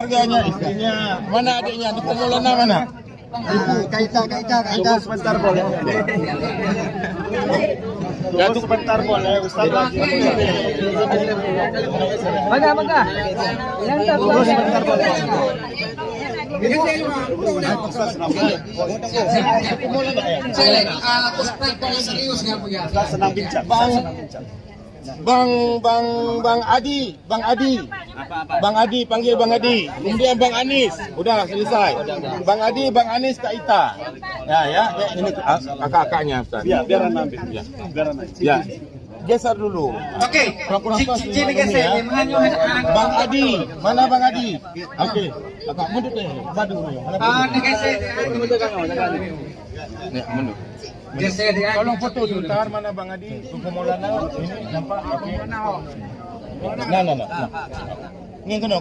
Keluarganya, istrinya, mana adiknya? Di Pemulana mana? Kaita. Tunggu sebentar boleh. Ya tunggu sebentar boleh, Ustaz lagi. Maga. Yang Tunggu sebentar boleh. Senang bincang. Bang Adi, panggil Bang Adi. Kemudian Bang Anis, udah selesai. Bang Adi, Bang Anis, Kak Ita. Ya, ini kakak-kakaknya, Ustaz. Biar ambil. Ya. Geser dulu. Oke. Sini geser. Bang Adi, mana Bang Adi? Oke. Kakak mundur deh. Madu. Mundur. Tolong foto sebentar, mana Bang Adi? Suku Maulana ini nampak. Nah. Ini kena.